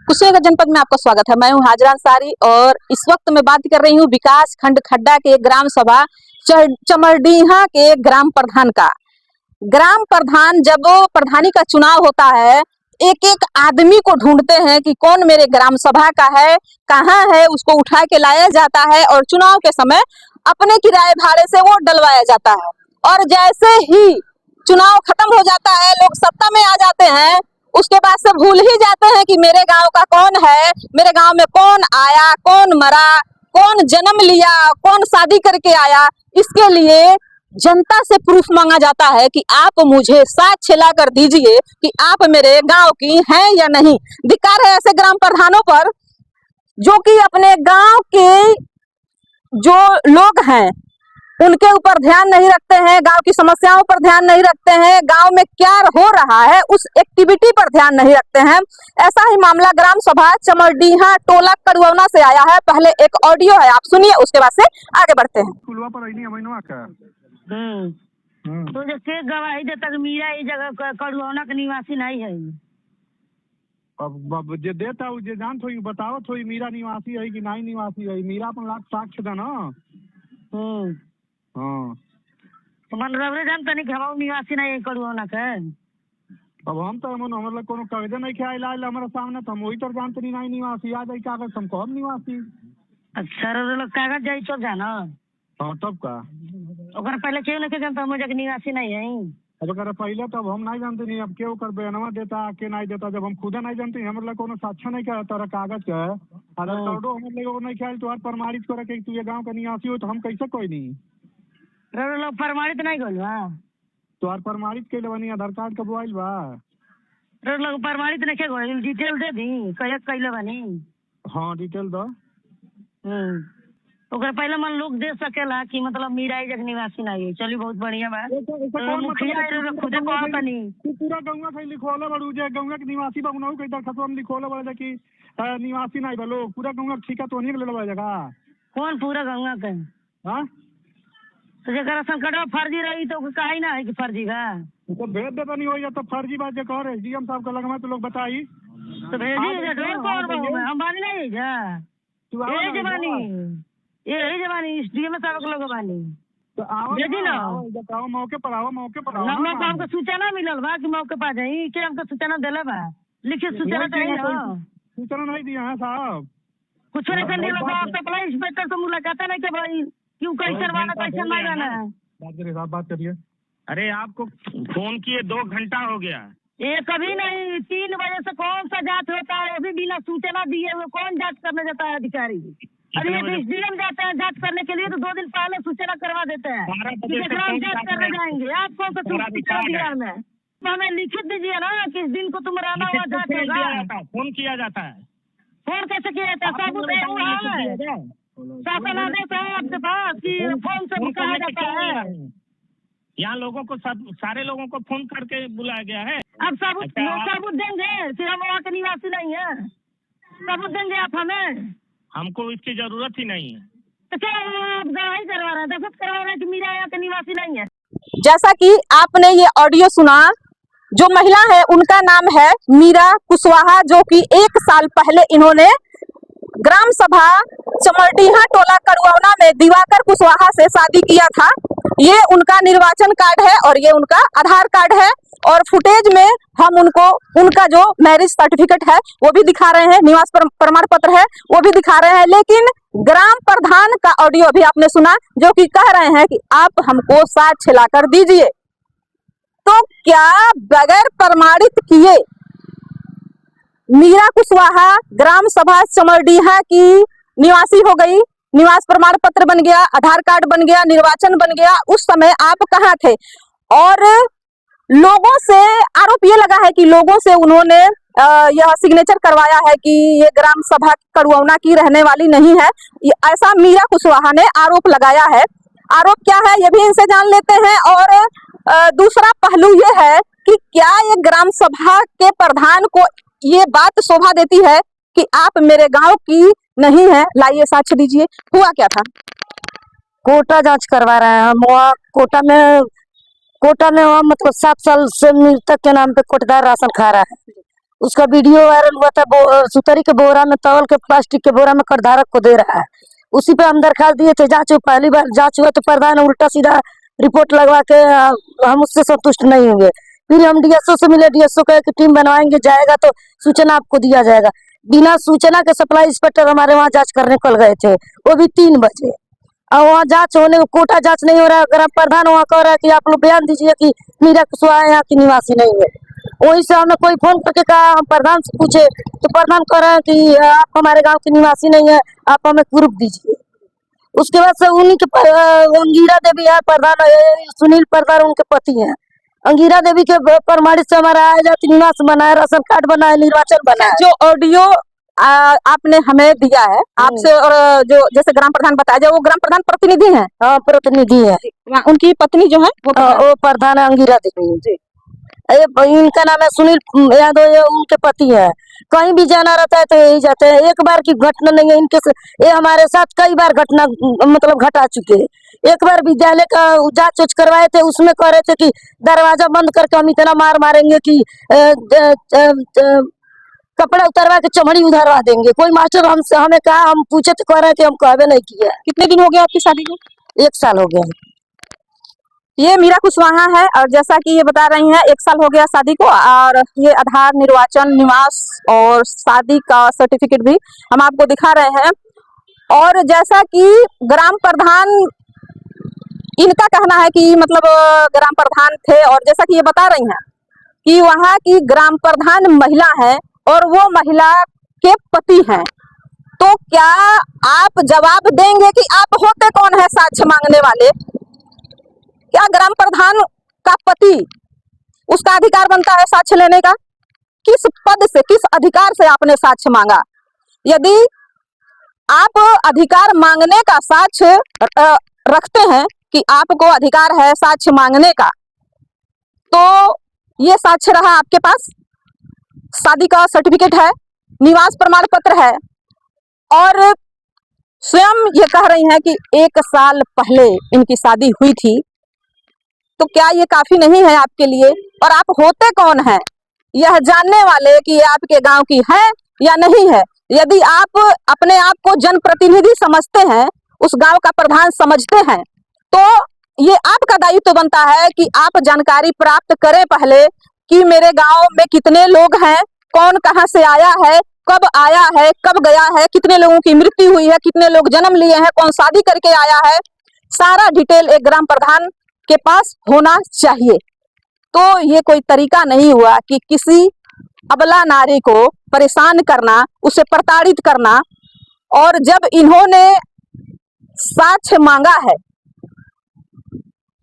कुशीनगर जनपद में आपका स्वागत है। मैं हूं हाजरा अंसारी और इस वक्त मैं बात कर रही हूं विकास खंड खड्डा के ग्राम सभा चमरडीहा के ग्राम प्रधान का। ग्राम प्रधान जब प्रधानी का चुनाव होता है, एक एक आदमी को ढूंढते हैं कि कौन मेरे ग्राम सभा का है, कहाँ है, उसको उठा के लाया जाता है और चुनाव के समय अपने किराए भाड़े से वो डलवाया जाता है। और जैसे ही चुनाव खत्म हो जाता है, लोग सत्ता में आ जाते हैं, उसके बाद से भूल ही जाते हैं कि मेरे गांव का कौन है, मेरे गांव में कौन आया, कौन मरा, कौन जन्म लिया, कौन शादी करके आया। इसके लिए जनता से प्रूफ मांगा जाता है कि आप मुझे साक्ष्य ला कर दीजिए कि आप मेरे गांव की हैं या नहीं। धिक्कार है ऐसे ग्राम प्रधानों पर जो कि अपने गांव के जो लोग हैं उनके ऊपर ध्यान नहीं रखते हैं, गांव की समस्याओं पर ध्यान नहीं रखते हैं, गांव में क्या हो रहा है उस एक्टिविटी पर ध्यान नहीं रखते हैं। ऐसा ही मामला ग्राम सभा चमरडीहा टोला कड़ुवना से आया है। पहले एक ऑडियो है, आप सुनिए, उसके बाद से आगे बढ़ते हैं। तो जैसे गवाही देता कि मीरा ये जगह कड़ुवना के निवासी नहीं है। अब जे देता जे जान थोड़ी बताओ थोड़ी मीरा निवासी है कि नहीं निवासी है। मीरा अपन लाख साक्ष्य दा ना। हाँ तो मन रबरे जानता नहीं कि हम निवासी नहीं है कड़ुवना के। अब हम तो हमारे कोनो कागज नहीं ख्याल आयल हमारे सामने, तो हम वही तो जानते नहीं निवासी आ जाए कागज हमको हम निवासी। अच्छा लोग कागज जाई तो जाना। हाँ तब का ओकर पहले क्यों नहीं जानता मुझे निवासी नहीं है। अब अगर पहले तब हम नहीं जानते नहीं, अब क्यों कर बयानवा देता के नहीं देता। जब हम खुद नहीं जानते हमारे कोनो साक्ष्य नहीं क्या तारा कागज का आधार कार्डो हमारे लोग नहीं ख्याल तो प्रमाणित करे कि तू ये गाँव का निवासी हो, तो हम कैसे कोई नहीं लोग प्रमाणित नहीं गल बा तो प्रमाणित के लिए आधार कार्ड का बोआइल बा। लोग प्रमाणित नहीं के गल डिटेल दे दी कहे कैले बनी। हाँ डिटेल दो। ओकर पहले मन लोग दे सकेला कि मतलब मीरा जग निवासी नहीं है। चलिए बहुत बढ़िया बात। मुखिया खुदे कहता नहीं तू पूरा गंगा से लिखवाला बड़ू जे गंगा के निवासी बा उनाऊ के दरखास्त में लिखवाला बड़ा कि निवासी नहीं बा। लोग पूरा गंगा ठीका तो नहीं ले लेबा जगह। कौन पूरा गंगा के? हां तो जगह संकट फर्जी रही तो कहीं ना है कि फर्जी का तो भेज देता नहीं हो या तो फर्जी बात जे कह रहे डीएम साहब का लगमा तो लोग बताई तो भेजी ढेर कौन हम बानी नहीं जा तू ये जवानी यही जवानी डीएम साहब के लोग बानी तो आओ भेजी ना बताओ मौके पर आओ ना हमको सूचना मिलल बा कि मौके पर जाई के हमको सूचना देले बा लिखित सूचना चाहिए ना। सूचना नहीं दिया है साहब कुछ नहीं करने लगा तो पुलिस इंस्पेक्टर से मुलाकात नहीं के भाई क्यों कैसे वाला कैसे ना जाना है। बात करिए। अरे आपको फोन किए 2 घंटा हो गया। ये कभी नहीं 3 बजे से कौन सा जांच होता है अभी बिना सूचना दिए हुए कौन जांच करने जाता है अधिकारी। अरे ये डीएम जाते हैं जांच करने के लिए तो 2 दिन पहले सूचना करवा देते हैं जांच करने जाएंगे। आप कौन सा सूचना दिया हमें हमें लिखित दीजिए ना किस दिन को तुम रहना हुआ जांच होगा। फोन किया जाता है। फोन कैसे किया जाता है? सबूत शासन आदेश है आपके पास कि फोन से कहा जाता है। यहाँ लोगों को सारे लोगों को फोन करके बुलाया गया है। अब सबूत देंगे फिर हम वहाँ के निवासी नहीं है। सबूत देंगे आप हमें? हमको इसकी जरूरत ही नहीं है। तो क्या आप गवाही करवा रहे हैं दस्तखत करवा रहे हैं कि मीरा यहाँ के निवासी नहीं है? जैसा कि आपने ये ऑडियो सुना, जो महिला है उनका नाम है मीरा कुशवाहा, जो कि 1 साल पहले इन्होंने ग्राम सभा चमरडीहा टोला कड़ुवना में दिवाकर कुशवाहा से शादी किया था। ये उनका निर्वाचन कार्ड है और ये उनका आधार कार्ड है और फुटेज में हम उनको उनका जो मैरिज सर्टिफिकेट है वो भी दिखा रहे हैं, निवास प्रमाण पत्र है वो भी दिखा रहे हैं। लेकिन ग्राम प्रधान का ऑडियो भी आपने सुना जो कि कह रहे हैं कि आप हमको साक्ष्य लाकर दीजिए। तो क्या बगैर प्रमाणित किए मीरा कुशवाहा ग्राम सभा चमरडीहा की निवासी हो गई, निवास प्रमाण पत्र बन गया, आधार कार्ड बन गया, निर्वाचन बन गया? उस समय आप कहाँ थे? और लोगों से आरोप ये लगा है कि लोगों से उन्होंने यह सिग्नेचर करवाया है कि ये ग्राम सभा कड़ुवना की रहने वाली नहीं है। ऐसा मीरा कुशवाहा ने आरोप लगाया है। आरोप क्या है ये भी इनसे जान लेते हैं। और दूसरा पहलू ये है कि क्या ये ग्राम सभा के प्रधान को ये बात शोभा देती है कि आप मेरे गांव की नहीं है, लाइए साक्ष्य दीजिए। हुआ क्या था? कोटा जांच करवा रहे हैं हम वहाँ कोटा में वहाँ मतलब 7 साल से मृतक के नाम पे कोटदार राशन खा रहा है। उसका वीडियो वायरल हुआ था। सुतरी के बोरा में तौल के प्लास्टिक के बोरा में करधारक को दे रहा है। उसी पे हम दरखास्त दिए थे, जांच पहली बार जांच हुआ तो प्रधान उल्टा सीधा रिपोर्ट लगवा के हम उससे संतुष्ट नहीं हुए। फिर हम डीएसओ से मिले, डीएसओ कहे कि टीम बनवाएंगे, जाएगा तो सूचना आपको दिया जाएगा। बिना सूचना के सप्लाई इंस्पेक्टर हमारे वहाँ जांच करने कल गए थे, वो भी 3 बजे। और वहाँ जांच होने कोटा जांच नहीं हो रहा है। अगर आप प्रधान वहाँ कह रहा है कि आप लोग बयान दीजिए कि मीरा कुशवाहा यहाँ की निवासी नहीं है, वहीं से हमने कोई फोन करके कहा, हम प्रधान से पूछे तो प्रधान कह रहे हैं कि आप हमारे गांव की निवासी नहीं है, आप हमें प्रूफ दीजिए। उसके बाद से उन्हीं के अंगीरा देवी है प्रधान, सुनील प्रधान उनके पति हैं। अंगीरा देवी के प्रमाणित से हमारा आय जाति निवास बना है, राशन कार्ड बना है, निर्वाचन बना है। जो ऑडियो आपने हमें दिया है आपसे, और जो जैसे ग्राम प्रधान बताया जाए, वो ग्राम प्रधान प्रतिनिधि हैं? हाँ, प्रतिनिधि है। उनकी पत्नी जो है वो प्रधान है अंगीरा देवी जी। इनका नाम है सुनील यादव, ये उनके पति है। कहीं भी जाना रहता है तो यही जाते हैं। एक बार की घटना नहीं है इनके ये हमारे साथ कई बार घटना मतलब घटा चुके हैं। एक बार विद्यालय का जांच उच करवाए थे, उसमें कह रहे थे कि दरवाजा बंद करके हम इतना मार मारेंगे कि कपड़ा उतरवा के चमड़ी उधरवा देंगे। कोई मास्टर हमसे हमें कहा, हम पूछे तो कह रहे थे हम कहबे नहीं किया। कितने दिन हो गए आपकी शादी को? 1 साल हो गया। ये मीरा कुशवाहा है, और जैसा कि ये बता रही हैं 1 साल हो गया शादी को, और ये आधार, निर्वाचन, निवास और शादी का सर्टिफिकेट भी हम आपको दिखा रहे हैं। और जैसा कि ग्राम प्रधान, इनका कहना है कि मतलब ग्राम प्रधान थे, और जैसा कि ये बता रही हैं कि वहाँ की ग्राम प्रधान महिला है और वो महिला के पति हैं। तो क्या आप जवाब देंगे कि आप होते कौन है साक्ष्य मांगने वाले? क्या ग्राम प्रधान का पति, उसका अधिकार बनता है साक्ष्य लेने का? किस पद से, किस अधिकार से आपने साक्ष्य मांगा? यदि आप अधिकार मांगने का साक्ष्य रखते हैं कि आपको अधिकार है साक्ष्य मांगने का, तो ये साक्ष्य रहा आपके पास, शादी का सर्टिफिकेट है, निवास प्रमाण पत्र है, और स्वयं ये कह रही हैं कि 1 साल पहले इनकी शादी हुई थी। तो क्या ये काफी नहीं है आपके लिए? और आप होते कौन हैं यह जानने वाले कि ये आपके गांव की है या नहीं है? यदि आप अपने आप को जनप्रतिनिधि समझते हैं, उस गांव का प्रधान समझते हैं, तो ये आपका दायित्व बनता है कि आप जानकारी प्राप्त करें पहले कि मेरे गांव में कितने लोग हैं, कौन कहां से आया है, कब आया है, कब गया है, कितने लोगों की मृत्यु हुई है, कितने लोग जन्म लिए हैं, कौन शादी करके आया है। सारा डिटेल एक ग्राम प्रधान के पास होना चाहिए। तो ये कोई तरीका नहीं हुआ कि किसी अबला नारी को परेशान करना, उसे प्रताड़ित करना। और जब इन्होंने साक्ष्य मांगा है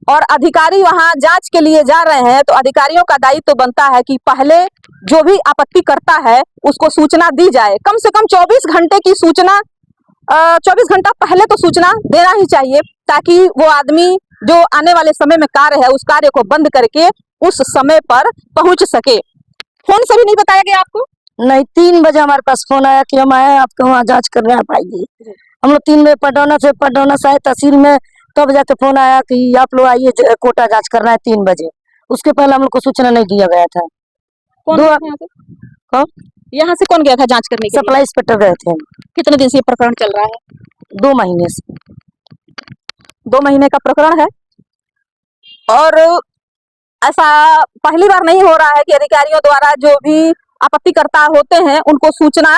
और अधिकारी वहां जांच के लिए जा रहे हैं, तो अधिकारियों का दायित्व बनता है कि पहले जो भी आपत्ति करता है उसको सूचना दी जाए। कम से कम 24 घंटे की सूचना, 24 घंटा पहले तो सूचना देना ही चाहिए, ताकि वो आदमी जो आने वाले समय में कार्य है उस कार्य को बंद करके उस समय पर पहुंच सके। फोन से भी नहीं बताया गया आपको? नहीं, 3 बजे हमारे पास फोन आया कि हम आए आपके वहाँ जांच करने आप आइए। हम लोग 3 बजे पटौना से आए तहसील में, तब जाके फोन आया कि आप लोग आइए कोटा जांच करना है 3 बजे। उसके पहले हम लोग को सूचना नहीं दिया गया था। कौन गया था यहाँ से? कौन गया था जांच करने के लिए? सप्लाई इंस्पेक्टर गए थे। कितने दिन से ये प्रकरण चल रहा है? 2 महीने से। 2 महीने का प्रकरण है, और ऐसा पहली बार नहीं हो रहा है कि अधिकारियों द्वारा जो भी आपत्तिकर्ता होते हैं उनको सूचना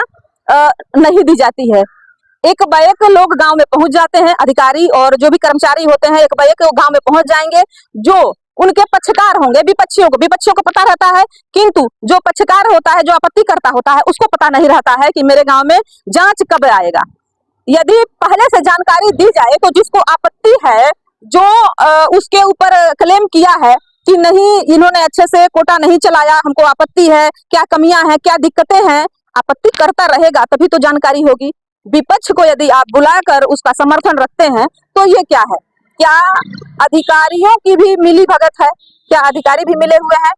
नहीं दी जाती है। एक बैक लोग गांव में पहुंच जाते हैं, अधिकारी और जो भी कर्मचारी होते हैं एक बैक गांव में पहुंच जाएंगे। जो उनके पक्षकार होंगे, विपक्षियों को पता रहता है, किंतु जो पक्षकार होता है, जो आपत्तिकर्ता होता है, उसको पता नहीं रहता है कि मेरे गांव में जांच कब आएगा। यदि पहले से जानकारी दी जाए तो जिसको आपत्ति है, जो उसके ऊपर क्लेम किया है कि नहीं इन्होंने अच्छे से कोटा नहीं चलाया, हमको आपत्ति है, क्या कमियां हैं, क्या दिक्कतें हैं, आपत्ति करता रहेगा तभी तो जानकारी होगी। विपक्ष को यदि आप बुलाकर उसका समर्थन रखते हैं तो ये क्या है? क्या अधिकारियों की भी मिली भगत है? क्या अधिकारी भी मिले हुए हैं?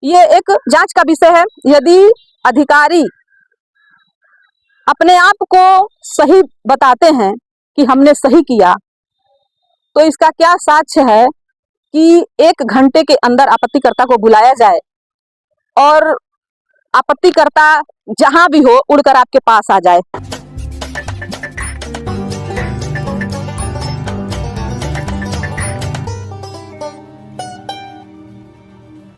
ये एक जांच का विषय है। यदि अधिकारी अपने आप को सही बताते हैं कि हमने सही किया, तो इसका क्या साक्ष्य है कि 1 घंटे के अंदर आपत्तिकर्ता को बुलाया जाए और आपत्तिकर्ता जहां भी हो उड़कर आपके पास आ जाए।